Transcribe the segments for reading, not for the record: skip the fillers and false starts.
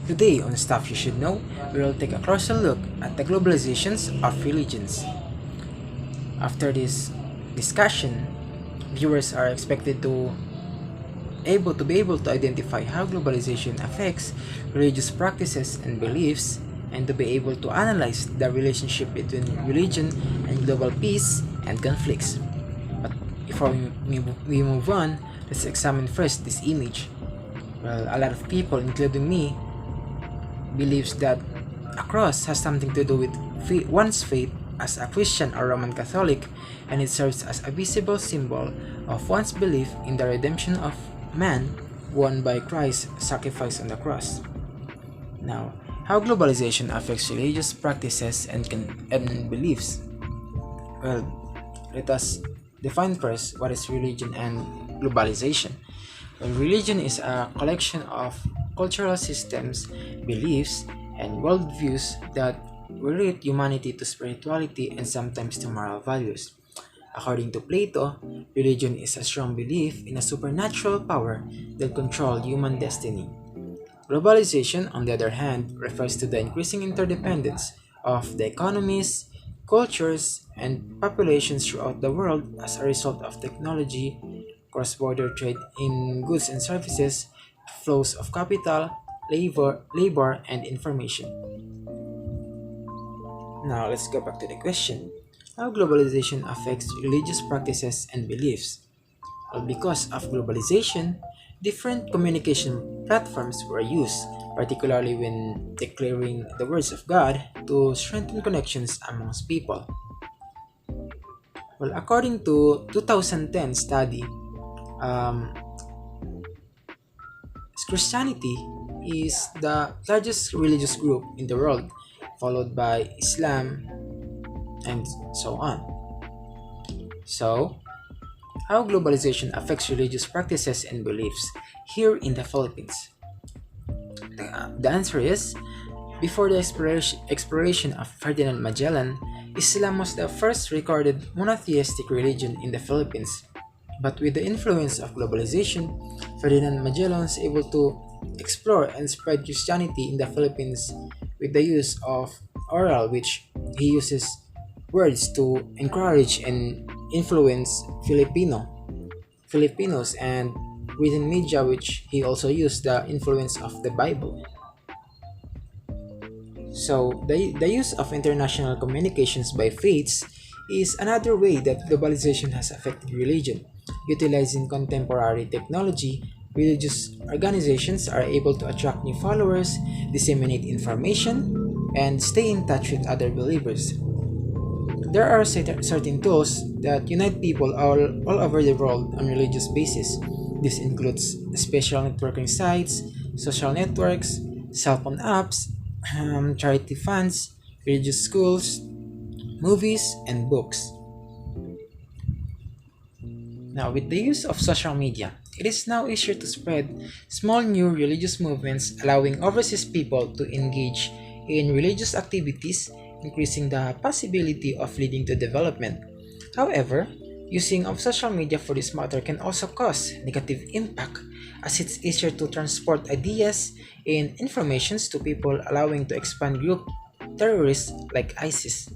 Today on Stuff You Should Know, we will take a closer look at the globalizations of religions. After this discussion, viewers are expected to be able to identify how globalization affects religious practices and beliefs and to be able to analyze the relationship between religion and global peace and conflicts. But before we move on, let's examine first this image. Well, a lot of people, including me, believes that a cross has something to do with one's faith as a Christian or Roman Catholic, and it serves as a visible symbol of one's belief in the redemption of man won by Christ's sacrifice on the cross. Now, how globalization affects religious practices and beliefs? Well, let us define first what is religion and globalization. Well, religion is a collection of cultural systems, beliefs, and worldviews that relate humanity to spirituality and sometimes to moral values. According to Plato, religion is a strong belief in a supernatural power that controls human destiny. Globalization, on the other hand, refers to the increasing interdependence of the economies, cultures, and populations throughout the world as a result of technology, cross-border trade in goods and services, flows of capital, labor, and information. Now let's go back to the question. How globalization affects religious practices and beliefs? Well, because of globalization, different communication platforms were used, particularly when declaring the words of God to strengthen connections amongst people. Well, according to 2010 study, um, Christianity is the largest religious group in the world, followed by Islam and so on. So, how globalization affects religious practices and beliefs here in the Philippines? The answer is before the exploration of Ferdinand Magellan, Islam was the first recorded monotheistic religion in the Philippines. But with the influence of globalization, Ferdinand Magellan was able to explore and spread Christianity in the Philippines with the use of oral, which he uses words to encourage and influence Filipinos, and written media, which he also used the influence of the Bible. So, the use of international communications by faiths is another way that globalization has affected religion. Utilizing contemporary technology, religious organizations are able to attract new followers, disseminate information, and stay in touch with other believers. There are certain tools that unite people all over the world on religious basis. This includes special networking sites, social networks, cell phone apps, charity funds, religious schools, movies, and books. Now, with the use of social media, it is now easier to spread small new religious movements, allowing overseas people to engage in religious activities, increasing the possibility of leading to development. However, using of social media for this matter can also cause negative impact as it's easier to transport ideas and informations to people, allowing to expand group terrorists like ISIS.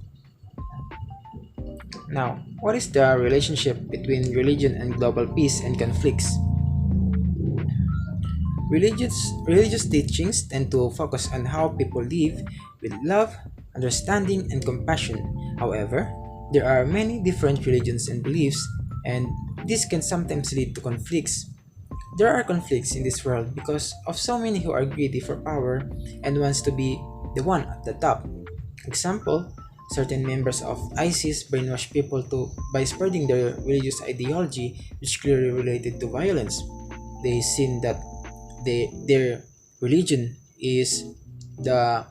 Now, what is the relationship between religion and global peace and conflicts? Religious teachings tend to focus on how people live with love, understanding, and compassion. However, there are many different religions and beliefs, and this can sometimes lead to conflicts. There are conflicts in this world because of so many who are greedy for power and wants to be the one at the top. Example, certain members of ISIS brainwash people by spreading their religious ideology which clearly related to violence. They seen that their religion is the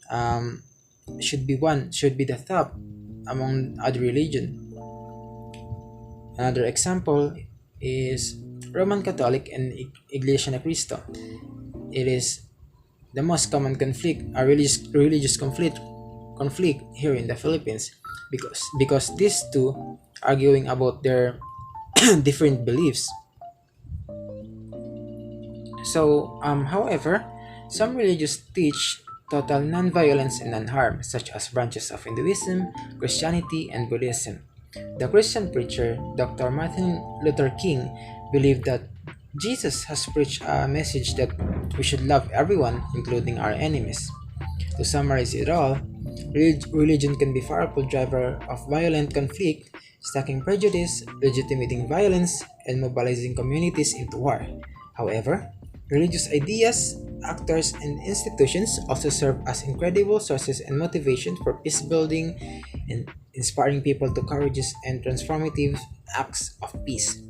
um, should be the top among other religion. Another example is Roman Catholic and Iglesia ni Cristo. It is the most common conflict, a religious conflict here in the Philippines, because these two arguing about their different beliefs. So, however, Some religions teach total non-violence and non-harm, such as branches of Hinduism, Christianity, and Buddhism. The Christian preacher, Dr. Martin Luther King, believed that Jesus has preached a message that we should love everyone, including our enemies. To summarize it all, religion can be a powerful driver of violent conflict, stacking prejudice, legitimating violence, and mobilizing communities into war. However, religious ideas, actors, and institutions also serve as incredible sources and motivation for peace building and inspiring people to courageous and transformative acts of peace.